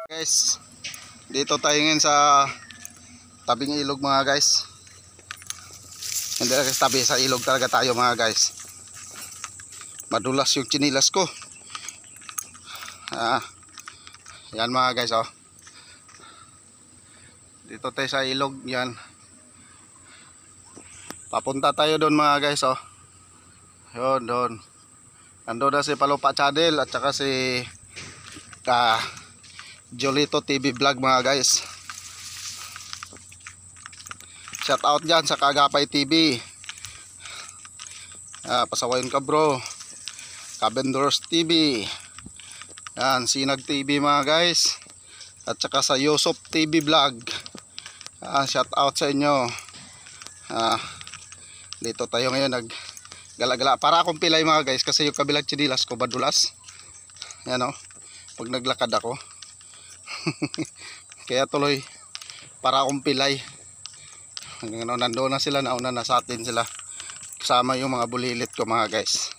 Guys, dito tayo ngayon sa tabing ilog mga guys. Hindi lang sa tabi, sa ilog talaga tayo mga guys. Madulas yung chinilas ko. Yan mga guys oh. Dito tayo sa ilog yan. Papunta tayo doon mga guys oh. Yun doon. Nandun na si Palupa Channel at saka si Jolito TV Vlog mga guys. Shout out dyan sa Kagapay TV. Pasawayin ka bro. Kabendors TV. Yan, Sinag TV mga guys. At saka sa Yusop TV Vlog. Shout out sa inyo. Dito tayo ngayon nag-gala-gala. Para akong pilay mga guys kasi yung kabilang chinilas ko badulas. Yan o. Pag naglakad ako. Kaya tuloy para akong pilay. Nandoon na sila, nauna na sa atin sila kasama yung mga bulilit ko mga guys.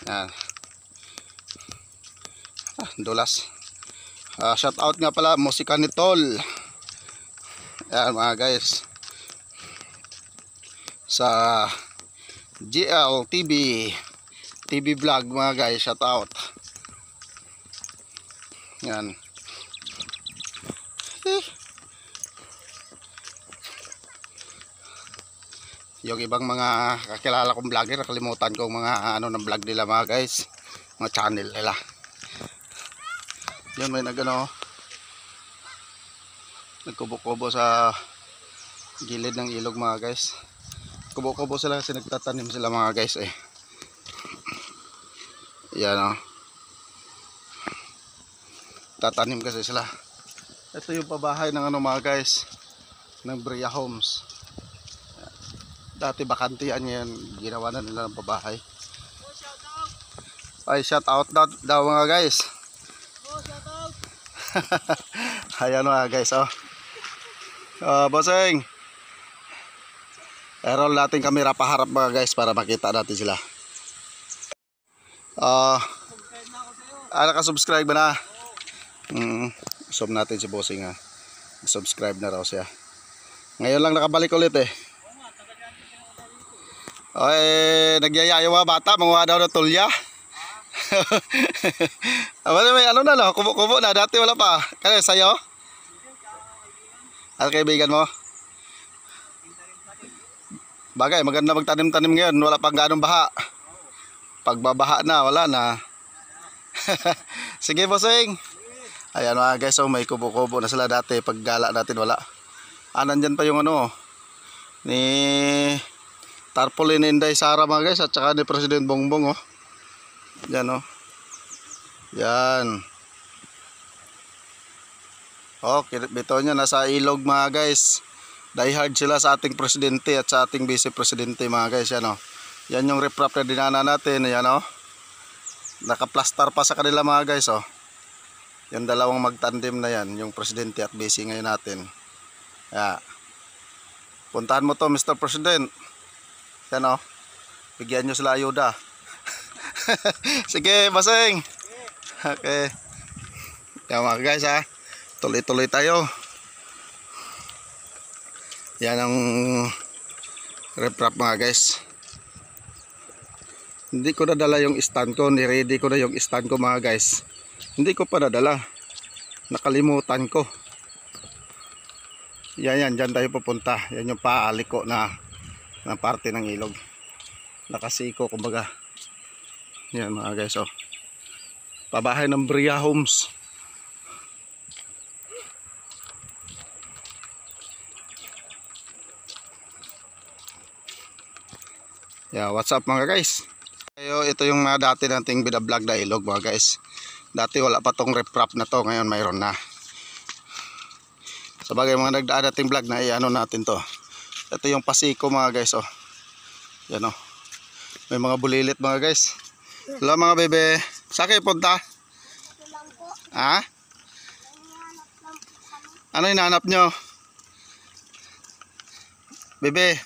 Yan. Dulas. Shout out nga pala musika ni Tol. Yan mga guys, sa GL TV Vlog mga guys, shout out. Yan. Yung ibang mga kakilala kong vlogger, nakalimutan ko mga ano ng vlog nila mga guys, mga channel nila. Yun, may nagkubo-kubo sa gilid ng ilog mga guys. Kubo-kubo sila kasi nagtatanim sila mga guys eh. Yan o. Tatanim kasi sila. Ito yung pabahay ng ano mga guys, ng Bria Homes. Dati bakante yan, ginawa na nila ng pabahay. Ay, shout out daw mga guys. Ayan mga guys oh. Bossing, i-roll natin kamera paharap mga guys para makita natin sila. Nakasubscribe ba na? Zoom natin si Bossing ha. Subscribe na raw siya. Ngayon lang nakabalik ulit eh. Nagyaya yung mga bata, manguha daw ng tulya. May ano na no, kubo-kubo na, dati wala pa. Kaya sa'yo? At kaibigan mo? Bagay, maganda magtanim-tanim ngayon, wala pang ganong baha. Pagbabaha na, wala na. Sige Bossing. Ayan mga guys, may kubo-kubo na sila dati. Pag gala natin wala. Nandyan pa yung ano ni Tarpaulin Inday Sara mga guys, at saka ni President Bongbong oh. Yan oh. Yan. Bito nyo, nasa ilog mga guys. Die hard sila sa ating presidente at sa ating vice presidente mga guys. Yan oh. Yan yung riprap na dinana natin. Yan oh. Nakaplastar pa sa kanila mga guys oh. Yung dalawang magtandem na yan, yung presidente at vice ngayon natin. Yeah. Puntahan mo to Mr. President. Yan o. Bigyan nyo sila ayuda. Sige Bossing. Okay. Yan mga guys ha. Tuloy-tuloy tayo. Yan ang reprap mga guys. Hindi ko nadala yung stand ko. Ni-ready ko na yung stand ko mga guys. Hindi ko pa nadala. Nakalimutan ko. Yan. Dyan tayo pupunta. Yan yung paaliko na parte ng ilog. Nakasiko kumbaga. Yan mga guys oh. Pabahay ng Bria Homes. Yeah, what's up mga guys? Ito yung dati nating binablog na ilog mga guys. Dati wala pa tong riprap na to, ngayon mayroon na. Sabagay mga nagdaan nating vlog na i-ano natin to. Ito yung pasiko mga guys oh. Yan oh. May mga bulilit mga guys. Hello mga bebe. Saan kayo punta? Ha? Ano hinahanap nyo? Bebe.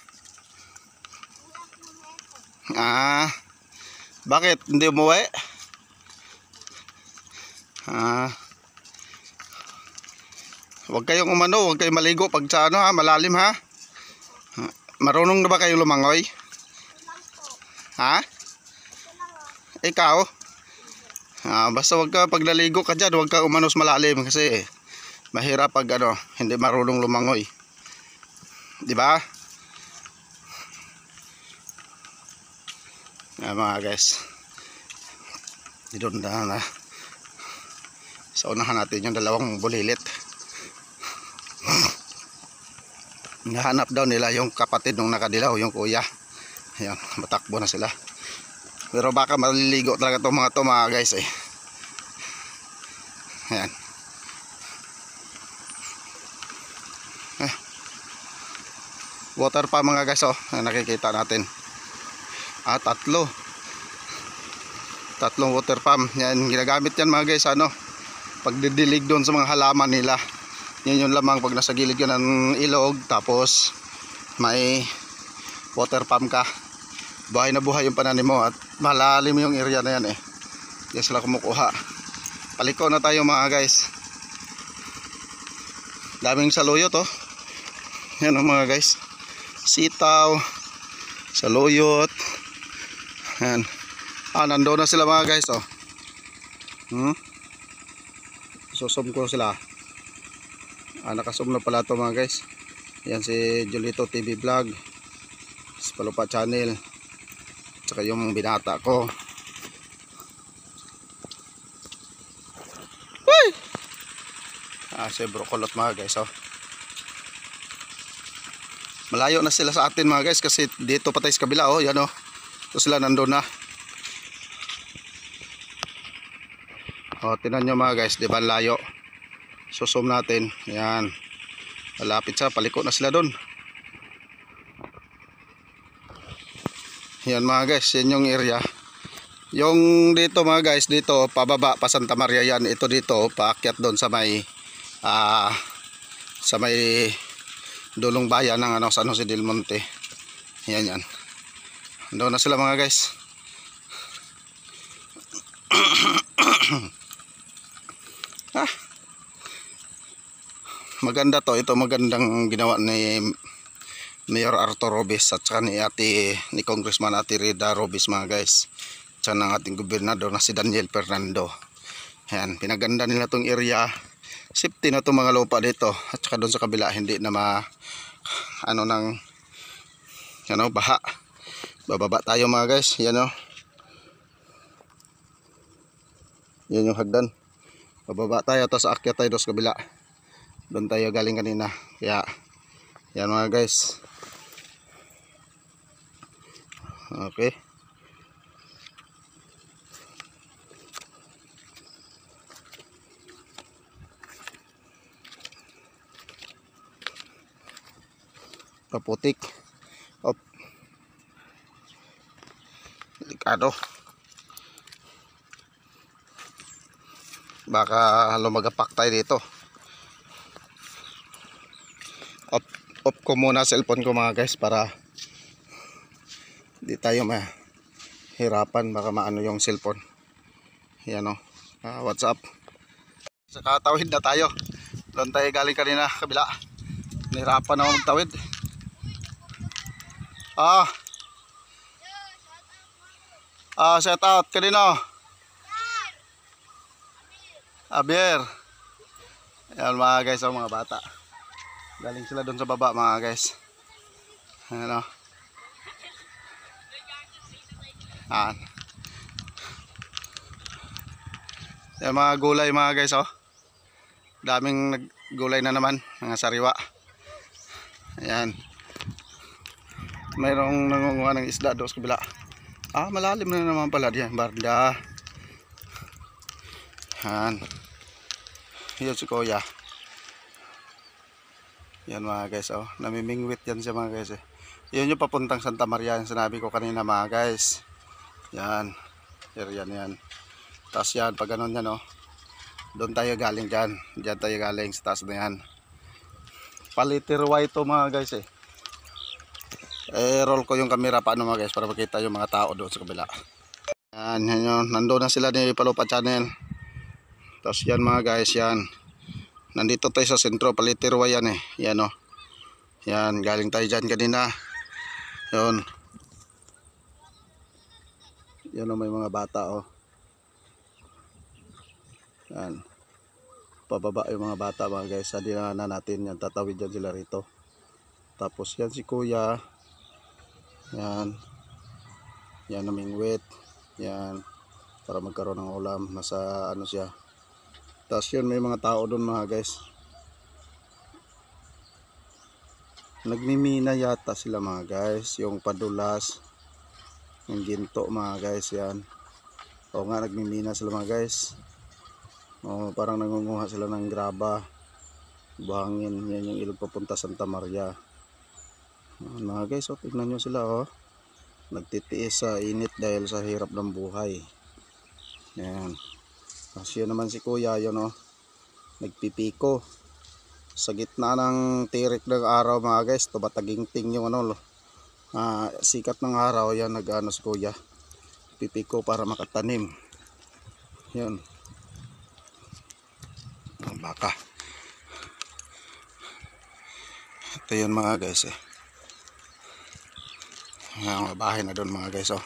Bakit? Hindi umuwi? Huwag kayong umano, huwag kayong maligo pag sa ano ha, malalim ha. Marunong na ba kayo lumangoy? Ha? Ikaw? Basta huwag ka pag naligo ka dyan, huwag ka umanos malalim kasi mahirap pag ano, hindi marunong lumangoy. Di ba? Mga guys. Dito na sa unahan natin yung dalawang bulilit. Nahanap daw nila yung kapatid nung nakadilaw, yung kuya. Ayan, matakbo na sila. Pero baka maliligo talaga itong mga to mga guys eh. Ayan. Water pa mga guys oh, nakikita natin. Tatlong water pump. Yan, ginagamit yan mga guys ano, pagdidilig doon sa mga halaman nila. Yan yung lamang pag nasa gilid ka ng ilog, tapos may water pump ka. Buhay na buhay yung pananim mo at malalim yung area na yan eh. Yan sila kumukuha. Paliko na tayo mga guys. Daming saluyot oh. Yan oh mga guys. Sitaw, saluyot. Yan. Nandoon na sila mga guys oh. Susum ko sila. Nakasum na pala ito mga guys. Yan si Julito TV Vlog, Palupa Channel, tsaka yung binata ko. Uy! Si Brocolot mga guys oh. Malayo na sila sa atin mga guys kasi dito patay sa kabila oh. Yan oh. Ito sila nandun na. Tinan nyo mga guys, di ba layo? Susum natin. Yan. Malapit sa paliko na sila doon. Yan mga guys, yan yung area. Yung dito mga guys, dito pababa pa Santa Maria yan. Ito dito paakyat doon sa may dulong bayan ng ano, San Jose del Monte. Yan yan. Doon na sila mga guys. Maganda to, ito magandang ginawa ni Mayor Arthur Robes at saka ni Congressman Ate Rida Robes mga guys, at saka ng ating gobernador na si Daniel Fernando. Ayan, pinaganda nila tong area. Safety na itong mga lupa dito at saka doon sa kabila hindi na baha. Bababa tayo mga guys. Yan o, yan yung hagdan. Bababa tayo tapos aakyat tayo doon sa kabila. Doon tayo galing kanina. Kaya yan mga guys. Okay. Paputik. Op. Delikado. Baka lumagapak tayo dito. Off ko muna cellphone ko mga guys para di tayo mahirapan, baka maano yung cellphone. Yan o. What's up? Sa katawid na tayo. Doon tayo galing kanina kabila. Nahirapan ako magtawid. Shout out kanino? Abier. Yan mga guys, mga bata. Galing sila doon sa baba mga guys. Ano? Yan mga gulay mga guys oh. Daming naggulay na naman, mga sariwa. Ayan. Mayroong nangunguha ng isda doon sa kabila. Malalim na naman pala diyan, barda. Yan. Yun si Kuya. Yan mga guys oh, namimingwit yan siya mga guys eh. Yun yung papuntang Santa Maria, yung sinabi ko kanina mga guys. Yan, area yan. Tapos yan, pag ganun yan oh, doon tayo galing dyan. Dyan tayo galing sa taas na yan. Palitirway to mga guys eh. Roll ko yung camera paano mga guys para makita yung mga tao doon sa kabila. Yan, yan yun, nandoon na sila ni Palupa Channel. Tapos yan mga guys, yan. Nandito tayo sa sentro, Palitirwa yan eh. Yan o. Yan, galing tayo dyan kanina. Yun. Yan o, may mga bata o. Yan. Pababa yung mga bata mga guys. Sa dinaanan natin yan, tatawid dyan sila rito. Tapos yan si kuya. Yan. Yan namingwit. Yan. Para magkaroon ng ulam. Nasa ano siya. Tapos yun, may mga tao doon mga guys. Nagmimina yata sila mga guys. Yung padulas. Yung ginto mga guys. Yan. O nga, nagmimina sila mga guys. O, parang nangunguha sila ng graba. Buhangin. Yan yung ilog papunta Santa Maria. Mga guys, o, tignan nyo sila o. Nagtitiis sa init dahil sa hirap ng buhay. Yan. Tapos yun naman si kuya, yun o. Nagpipiko. Sa gitna ng tirik ng araw mga guys, tumatagingting yung ano, sikat ng araw, yan nag-ano si kuya. Pipiko para makatanim. Yun. Ang baka. Ito yun mga guys eh. Mga bahay na doon mga guys oh.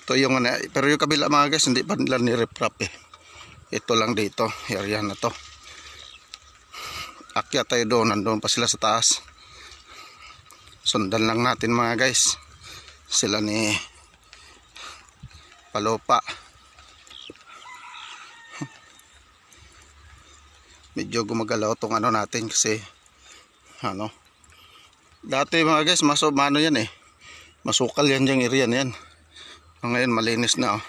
Ito yung pero yung kabila mga guys hindi pa nila ni-reprap eh. Ito lang dito, area na to. Akyat tayo doon, nandun pa sila sa taas. Sundan lang natin mga guys. Sila ni Palopa. Medyo gumagalaw tong ano natin kasi ano. Dati mga guys, mano yan eh. Masukal yan yung area na yan. Ngayon malinis na oh.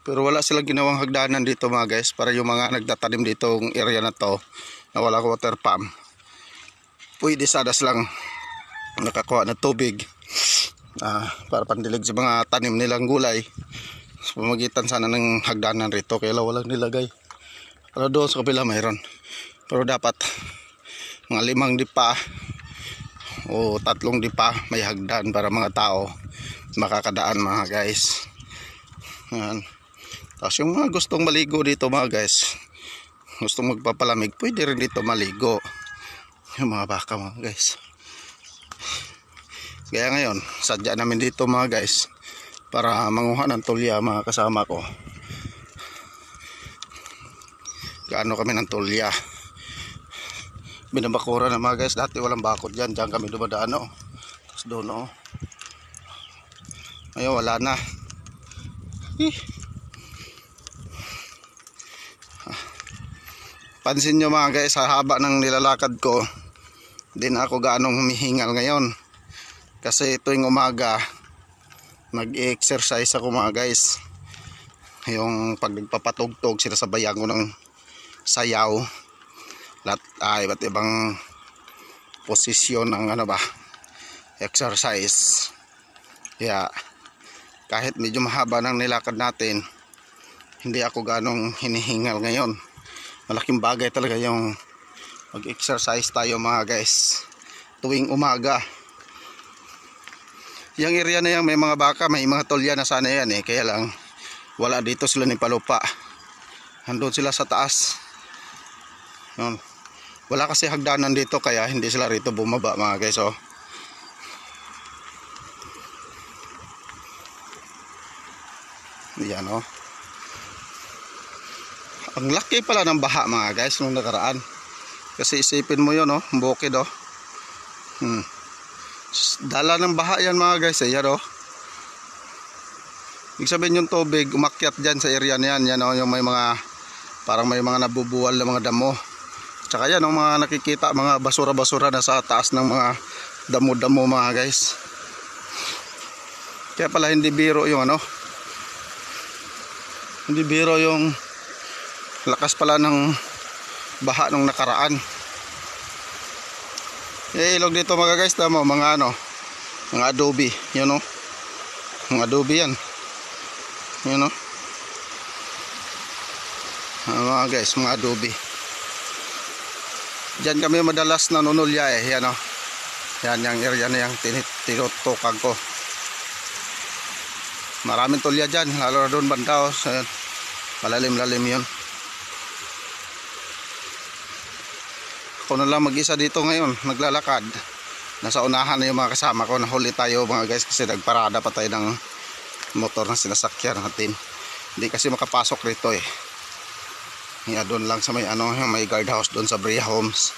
Pero wala silang ginawang hagdanan dito mga guys para yung mga nagtatanim dito ng area na to na wala water pump. Pwede sadas lang nakakuha na tubig para pandilig sa mga tanim nilang gulay. Sa pamagitan sana ng hagdanan rito kaya walang nilagay. Pero doon sa kabila mayroon. Pero dapat mga 5 dipa o 3 dipa may hagdan para mga tao makakadaan mga guys. Yan. Tapos yung mga gustong maligo dito mga guys, gustong magpapalamig, pwede rin dito maligo. Yung mga baka mga guys. Kaya ngayon, sadya namin dito mga guys para manguha ng tulya mga kasama ko. Gaano kami ng tulya. Binabakura na mga guys, dati walang bakod dyan, dyan kami dumadaan o. Tapos doon o. Ngayon wala na. Pansin nyo mga guys, sa haba ng nilalakad ko, hindi na ako gaanong humihingal ngayon. Kasi tuwing umaga, mag-exercise ako mga guys. Yung pag nagpapatugtog, sinasabayan ko ng sayaw. Iba't ibang posisyon ng ano ba, exercise. Kaya kahit medyo mahaba ng nilakad natin, hindi ako ganong hinihingal ngayon. Malaking bagay talaga yung mag-exercise tayo mga guys tuwing umaga. Yung area na yan may mga baka, may mga tulya na sana yan eh, kaya lang wala dito sila ni Palopa. Andun sila sa taas. Yun. Wala kasi hagdanan dito kaya hindi sila rito bumaba mga guys oh. Yan oh. Ang laki pala ng baha mga guys nung nakaraan. Kasi isipin mo yun oh, bukid oh. Dala ng baha yan mga guys eh, yan oh. Ibig sabihin yung tubig umakyat dyan sa area na yan. Yan oh, yung may mga parang may mga nabubuwal na mga damo. Tsaka yan oh, mga nakikita mga basura-basura na sa taas ng mga damo-damo mga guys. Kaya pala hindi biro yung ano, hindi biro yung lakas pala ng baha nung nakaraan. Ilog dito mga guys, tamo mga ano, mga adobe, yun o. Mga adobe yan. Yun o. Mga guys, mga adobe. Diyan kami madalas nanunulya eh, yan o. Yan yung area na yung tinutukan ko. Maraming tulya dyan, lalo na doon banda o. Malalim-lalim yun. Ako na lang mag-isa dito ngayon, naglalakad. Nasa unahan na yung mga kasama ko. Nahuli tayo mga guys kasi nagparada pa tayo ng motor na sinasakyan natin. Hindi kasi makapasok rito eh. Doon lang sa may may guardhouse doon sa Brea Homes.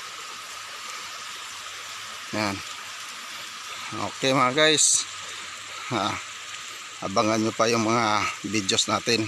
Yan. Okay mga guys. Abangan nyo pa yung mga videos natin.